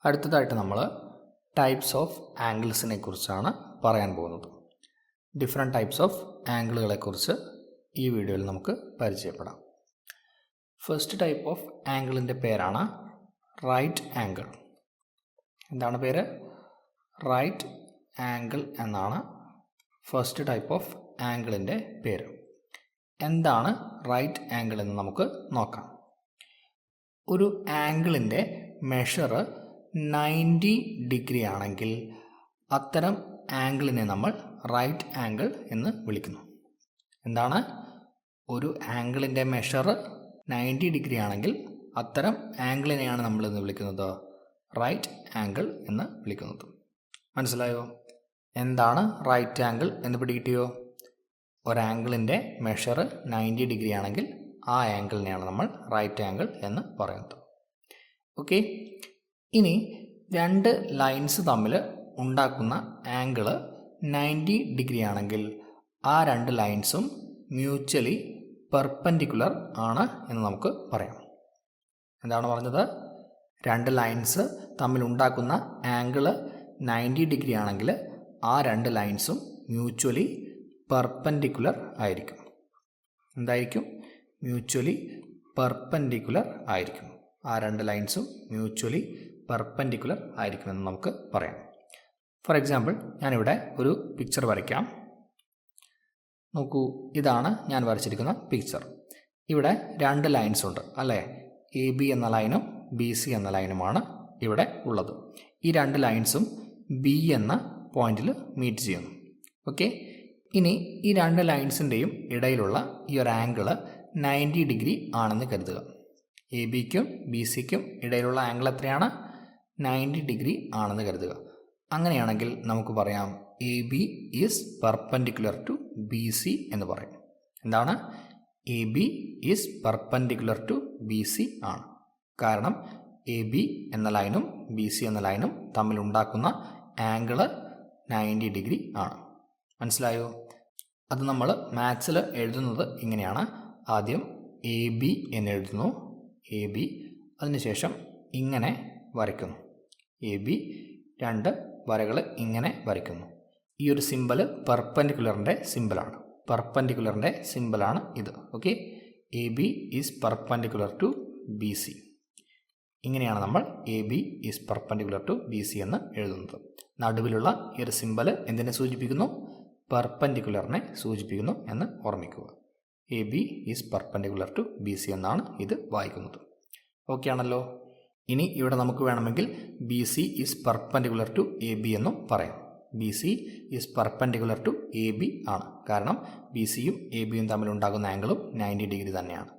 അടുത്തതായിട്ട് നമ്മൾ types of ആംഗിൾസിനെ കുറിച്ചാണ് പറയാൻ പോകുന്നത്. ഡിഫറെൻറ്റ് ടൈപ്സ് ഓഫ് ആംഗിളുകളെക്കുറിച്ച് ഈ വീഡിയോയിൽ നമുക്ക് പരിചയപ്പെടാം. ഫസ്റ്റ് ടൈപ്പ് ഓഫ് ആംഗിളിൻ്റെ പേരാണ് റൈറ്റ് ആംഗിൾ. എന്താണ് പേര്? റൈറ്റ് ആംഗിൾ എന്നാണ് ഫസ്റ്റ് ടൈപ്പ് ഓഫ് ആംഗിളിൻ്റെ പേര്. എന്താണ് റൈറ്റ് ആംഗിൾ എന്ന് നമുക്ക് നോക്കാം. ഒരു ആംഗിളിൻ്റെ മെഷർ 90 ഡിഗ്രി ആണെങ്കിൽ അത്തരം ആംഗിളിനെ നമ്മൾ റൈറ്റ് ആംഗിൾ എന്ന് വിളിക്കുന്നു. എന്താണ്? ഒരു ആംഗിളിൻ്റെ മെഷർ 90 ഡിഗ്രി ആണെങ്കിൽ അത്തരം ആംഗിളിനെയാണ് നമ്മൾ എന്ന് വിളിക്കുന്നത് റൈറ്റ് ആംഗിൾ എന്ന് വിളിക്കുന്നത്. മനസ്സിലായോ? എന്താണ് റൈറ്റ് ആംഗിൾ എന്ന് പിടികിട്ടിയോ? ഒരാംഗിളിൻ്റെ മെഷർ 90 ഡിഗ്രി ആണെങ്കിൽ ആ ആംഗിളിനെയാണ് നമ്മൾ റൈറ്റ് ആംഗിൾ എന്ന് പറയുന്നത്. ഓക്കെ, ഇനി രണ്ട് ലൈൻസ് തമ്മിൽ ഉണ്ടാക്കുന്ന ആംഗിള് 90 ഡിഗ്രി ആണെങ്കിൽ ആ രണ്ട് ലൈൻസും മ്യൂച്വലി പെർപെൻഡിക്കുലർ ആണ് എന്ന് നമുക്ക് പറയാം. എന്താണ് പറഞ്ഞത്? രണ്ട് ലൈൻസ് തമ്മിൽ ഉണ്ടാക്കുന്ന ആംഗിള് 90 ഡിഗ്രി ആണെങ്കിൽ ആ രണ്ട് ലൈൻസും മ്യൂച്വലി പെർപെൻഡിക്കുലർ ആയിരിക്കും. എന്തായിരിക്കും? മ്യൂച്വലി പെർപെൻഡിക്കുലർ ആയിരിക്കും. ആ രണ്ട് ലൈൻസും മ്യൂച്വലി പെർപെൻഡിക്കുലർ ആയിരിക്കുമെന്ന് നമുക്ക് പറയാം. ഫോർ എക്സാമ്പിൾ, ഞാനിവിടെ ഒരു പിക്ചർ വരയ്ക്കാം. നോക്കൂ, ഇതാണ് ഞാൻ വരച്ചിരിക്കുന്ന പിക്ചർ. ഇവിടെ രണ്ട് ലൈൻസ് ഉണ്ട് അല്ലേ? AB എന്ന ലൈനും BC എന്ന ലൈനുമാണ് ഇവിടെ ഉള്ളത്. ഈ രണ്ട് ലൈൻസും B എന്ന പോയിന്റിൽ മീറ്റ് ചെയ്യുന്നു. ഓക്കെ, ഇനി ഈ രണ്ട് ലൈൻസിൻ്റെയും ഇടയിലുള്ള ഈ ഒരു ആംഗിള് 90 ഡിഗ്രി ആണെന്ന് കരുതുക. ABക്കും BCക്കും ഇടയിലുള്ള ആംഗിൾ എത്രയാണ്? 90 ഡിഗ്രി ആണെന്ന് കരുതുക. അങ്ങനെയാണെങ്കിൽ നമുക്ക് പറയാം AB is perpendicular to BC എന്ന് പറയും. എന്താണ്? AB is perpendicular to BC ആണ്. കാരണം AB എന്ന ലൈനും BC എന്ന ലൈനും തമ്മിലുണ്ടാക്കുന്ന ആംഗിള് 90 ഡിഗ്രി ആണ്. മനസ്സിലായോ? അത് നമ്മൾ മാത്സിൽ എഴുതുന്നത് ഇങ്ങനെയാണ്. ആദ്യം AB എന്ന് എഴുതുന്നു, AB, അതിനുശേഷം ഇങ്ങനെ വരയ്ക്കുന്നു. AB രണ്ട് വരകൾ ഇങ്ങനെ വരയ്ക്കുന്നു. ഈ ഒരു സിമ്പൽ പെർപെൻഡിക്കുലറിൻ്റെ സിമ്പലാണ്. പെർപെൻഡിക്കുലറിൻ്റെ സിമ്പലാണ് ഇത്. Okay, AB is perpendicular to BC. ഇങ്ങനെയാണ് നമ്മൾ AB is perpendicular to BC എന്ന് എഴുതുന്നത്. നടുവിലുള്ള ഈ ഒരു സിമ്പൽ എന്തിനെ സൂചിപ്പിക്കുന്നു? പെർപെൻഡിക്കുലറിനെ സൂചിപ്പിക്കുന്നു എന്ന് ഓർമ്മിക്കുക. AB is perpendicular to BC എന്നാണ് ഇത് വായിക്കുന്നത്. ഓക്കെ ആണല്ലോ? ഇനി ഇവിടെ നമുക്ക് വേണമെങ്കിൽ BC is perpendicular to AB എന്നും പറയാം. BC is perpendicular to AB ആണ്. കാരണം BCയും ABയും തമ്മിലുണ്ടാകുന്ന ആംഗിളും 90 ഡിഗ്രി തന്നെയാണ്.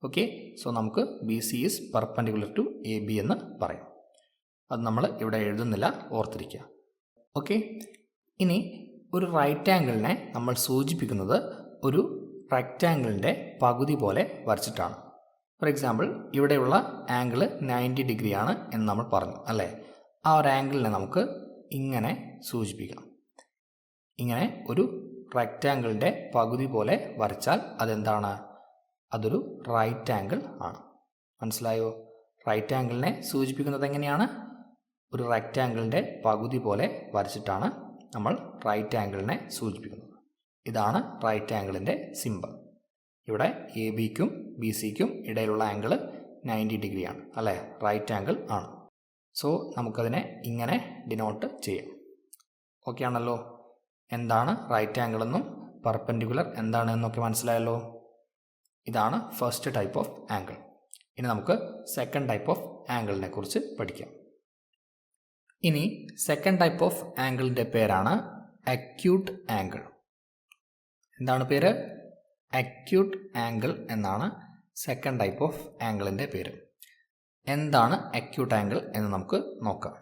ഓക്കെ, സോ നമുക്ക് BC is perpendicular to AB എന്ന് പറയാം. അത് നമ്മൾ ഇവിടെ എഴുതുന്നില്ല, ഓർത്തിരിക്കുക. ഓക്കെ, ഇനി ഒരു റൈറ്റ് ആംഗിളിനെ നമ്മൾ സൂചിപ്പിക്കുന്നത് ഒരു റെക്റ്റാങ്കിളിൻ്റെ പകുതി പോലെ വരച്ചിട്ടാണ്. ഫോർ എക്സാമ്പിൾ, ഇവിടെയുള്ള ആംഗിൾ 90 ഡിഗ്രിയാണ് എന്ന് നമ്മൾ പറഞ്ഞു അല്ലേ? ആ ഒരു ആംഗിളിനെ നമുക്ക് ഇങ്ങനെ സൂചിപ്പിക്കാം. ഇങ്ങനെ ഒരു റെക്റ്റാങ്കിളിൻ്റെ പകുതി പോലെ വരച്ചാൽ അതെന്താണ്? അതൊരു റൈറ്റ് ആംഗിൾ ആണ്. മനസ്സിലായോ? റൈറ്റ് ആംഗിളിനെ സൂചിപ്പിക്കുന്നത് എങ്ങനെയാണ്? ഒരു റെക്റ്റാങ്കിളിൻ്റെ പകുതി പോലെ വരച്ചിട്ടാണ് നമ്മൾ റൈറ്റ് ആംഗിളിനെ സൂചിപ്പിക്കുന്നത്. ഇതാണ് റൈറ്റ് ആംഗിളിൻ്റെ സിമ്പൽ. ഇവിടെ ABക്കും BCക്കും ഇടയിലുള്ള ആംഗിൾ 90 ഡിഗ്രിയാണ് അല്ലേ? റൈറ്റ് ആംഗിൾ ആണ്. സോ നമുക്കതിനെ ഇങ്ങനെ ഡിനോട്ട് ചെയ്യാം. ഓക്കെ ആണല്ലോ? എന്താണ് റൈറ്റ് ആംഗിൾ എന്നും പെർപെൻഡിക്കുലർ എന്താണ് എന്നൊക്കെ മനസ്സിലായല്ലോ? ഇതാണ് ഫസ്റ്റ് ടൈപ്പ് ഓഫ് ആംഗിൾ. ഇനി നമുക്ക് സെക്കൻഡ് ടൈപ്പ് ഓഫ് ആംഗിളിനെ കുറിച്ച് പഠിക്കാം. ഇനി സെക്കൻഡ് ടൈപ്പ് ഓഫ് ആംഗിളിൻ്റെ പേരാണ് അക്യൂട്ട് ആംഗിൾ. എന്താണ് പേര്? അക്യൂട്ട് ആംഗിൾ എന്നാണ് സെക്കൻഡ് ടൈപ്പ് ഓഫ് ആംഗിളിൻ്റെ പേര്. എന്താണ് അക്യൂട്ട് ആംഗിൾ എന്ന് നമുക്ക് നോക്കാം.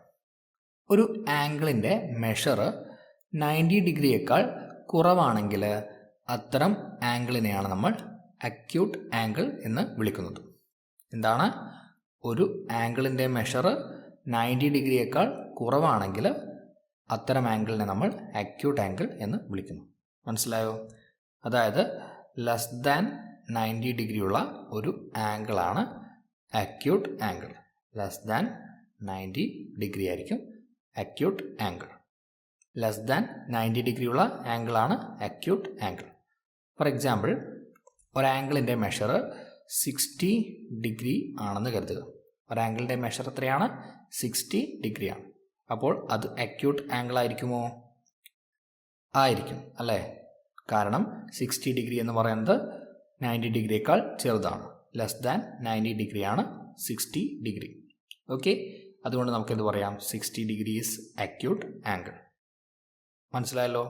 ഒരു ആംഗിളിൻ്റെ മെഷർ 90 ഡിഗ്രിയേക്കാൾ കുറവാണെങ്കിൽ അത്തരം ആംഗിളിനെയാണ് നമ്മൾ അക്യൂട്ട് ആംഗിൾ എന്ന് വിളിക്കുന്നത്. എന്താണ്? ഒരു ആംഗിളിൻ്റെ മെഷർ 90 ഡിഗ്രിയേക്കാൾ കുറവാണെങ്കിൽ അത്തരം ആംഗിളിനെ നമ്മൾ അക്യൂട്ട് ആംഗിൾ എന്ന് വിളിക്കുന്നു. മനസ്സിലായോ? അതായത് ലെസ് ദാൻ 90 ഡിഗ്രിയുള്ള ഒരു ആംഗിളാണ് acute angle. Less than 90 degree ആയിരിക്കും acute angle. Less than 90 degree ഉള്ള ആംഗിളാണ് അക്യൂട്ട് ആംഗിൾ. ഫോർ എക്സാമ്പിൾ, ഒരാംഗിളിൻ്റെ മെഷർ 60 ഡിഗ്രി ആണെന്ന് കരുതുക. ഒരാംഗിളിൻ്റെ മെഷർ എത്രയാണ്? 60 ഡിഗ്രിയാണ്. അപ്പോൾ അത് അക്യൂട്ട് ആംഗിൾ ആയിരിക്കുമോ? ആയിരിക്കും അല്ലേ? കാരണം 60 ഡിഗ്രി എന്ന് പറയുന്നത് 90 ഡിഗ്രിയേക്കാൾ ചെറുതാണ്. ലെസ് ദാൻ 90 ഡിഗ്രിയാണ് 60 ഡിഗ്രി. ഓക്കെ, അതുകൊണ്ട് നമുക്കെന്ത് പറയാം? 60 ഡിഗ്രി ഈസ് അക്യൂട്ട് ആംഗിൾ. മനസ്സിലായല്ലോ?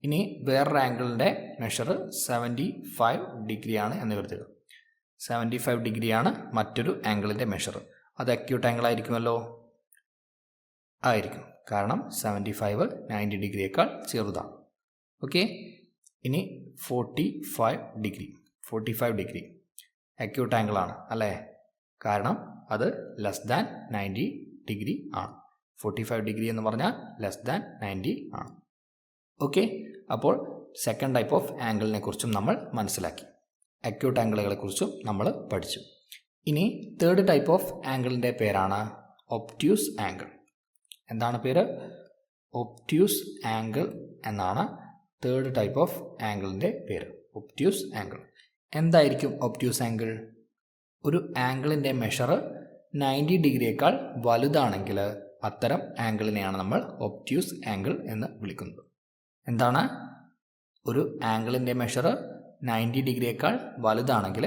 ഇനി വേറൊരു ആംഗിളിൻ്റെ മെഷർ 75 ഡിഗ്രിയാണ് എന്ന് കരുതുക. 75 ഡിഗ്രിയാണ് മറ്റൊരു ആംഗിളിൻ്റെ മെഷർ. അത് അക്യൂട്ട് ആംഗിൾ ആയിരിക്കുമല്ലോ? ആയിരിക്കും, കാരണം 75 90 ഡിഗ്രിയേക്കാൾ ചെറുതാണ്. ഓക്കെ, ഇനി 45 ഡിഗ്രി അക്യൂട്ട് ആംഗിളാണ് അല്ലേ? കാരണം അത് ലെസ് ദാൻ 90 ഡിഗ്രി ആണ്. 45 ഡിഗ്രി എന്ന് പറഞ്ഞാൽ ലെസ് ദാൻ 90 ആണ്. ഓക്കെ, അപ്പോൾ സെക്കൻഡ് ടൈപ്പ് ഓഫ് ആംഗിളിനെ കുറിച്ചും നമ്മൾ മനസ്സിലാക്കി. അക്യൂട്ട് ആംഗിളുകളെ കുറിച്ചും നമ്മൾ പഠിച്ചു. ഇനി തേർഡ് ടൈപ്പ് ഓഫ് ആംഗിളിൻ്റെ പേരാണ് ഒബ്റ്റ്യൂസ് ആംഗിൾ. എന്താണ് പേര്? ഒബ്റ്റ്യൂസ് ആംഗിൾ എന്നാണ് തേർഡ് ടൈപ്പ് ഓഫ് ആംഗിളിൻ്റെ പേര്. Obtuse angle. എന്തായിരിക്കും ഒബ്റ്റ്യൂസ് ആംഗിൾ? ഒരു ആംഗിളിൻ്റെ മെഷർ 90 ഡിഗ്രിയേക്കാൾ വലുതാണെങ്കിൽ അത്തരം ആംഗിളിനെയാണ് നമ്മൾ ഒബ്റ്റ്യൂസ് ആംഗിൾ എന്ന് വിളിക്കുന്നത്. എന്താണ്? ഒരു ആംഗിളിൻ്റെ മെഷർ 90 ഡിഗ്രിയേക്കാൾ വലുതാണെങ്കിൽ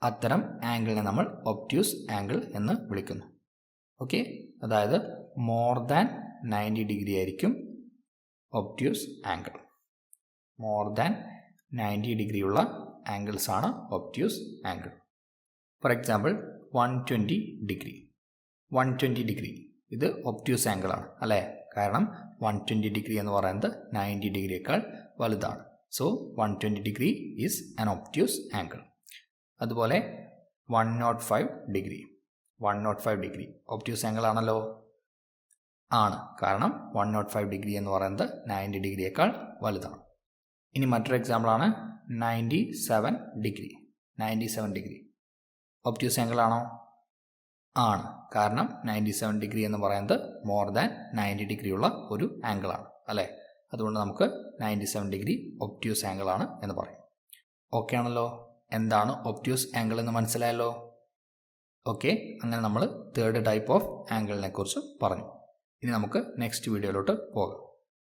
അത്തരം ആംഗിളിനെ നമ്മൾ ഒബ്റ്റ്യൂസ് ആംഗിൾ എന്ന് വിളിക്കുന്നു. ഓക്കെ, അതായത് മോർ ദാൻ 90 ഡിഗ്രി ആയിരിക്കും ഒബ്റ്റ്യൂസ് ആംഗിൾ. മോർ ദാൻ 90 ഡിഗ്രിയുള്ള ആംഗിൾസ് ആണ് obtuse angle. For example 120 degree ഇത് ഒബ്റ്റ്യൂസ് ആംഗിളാണ് അല്ലേ? കാരണം 120 ഡിഗ്രി എന്ന് പറയുന്നത് 90 ഡിഗ്രിയേക്കാൾ വലുതാണ്. So 120 degree is an obtuse angle. അതുപോലെ 105 ഡിഗ്രി ഒബ്റ്റ്യൂസ് ആംഗിൾ ആണല്ലോ? ആണ്, കാരണം 105 ഡിഗ്രി എന്ന് പറയുന്നത് 90 ഡിഗ്രിയേക്കാൾ വലുതാണ്. ഇനി മറ്റൊരു എക്സാമ്പിളാണ് 97 ഡിഗ്രി ഒബ്റ്റ്യൂസ് ആംഗിൾ ആണോ? ആണ്, കാരണം 97 ഡിഗ്രി എന്ന് പറയുന്നത് മോർ ദാൻ 90 ഡിഗ്രി ഉള്ള ഒരു ആംഗിളാണ് അല്ലേ? അതുകൊണ്ട് നമുക്ക് 97 ഡിഗ്രി ഒബ്റ്റ്യൂസ് ആംഗിൾ ആണ് എന്ന് പറയും. ഓക്കെ ആണല്ലോ? എന്താണ് ഒബ്റ്റ്യൂസ് ആംഗിൾ എന്ന് മനസ്സിലായല്ലോ? ഓക്കെ, അങ്ങനെ നമ്മൾ തേർഡ് ടൈപ്പ് ഓഫ് ആംഗിളിനെ കുറിച്ച് പറഞ്ഞു. ഇനി നമുക്ക് നെക്സ്റ്റ് വീഡിയോയിലോട്ട് പോകാം.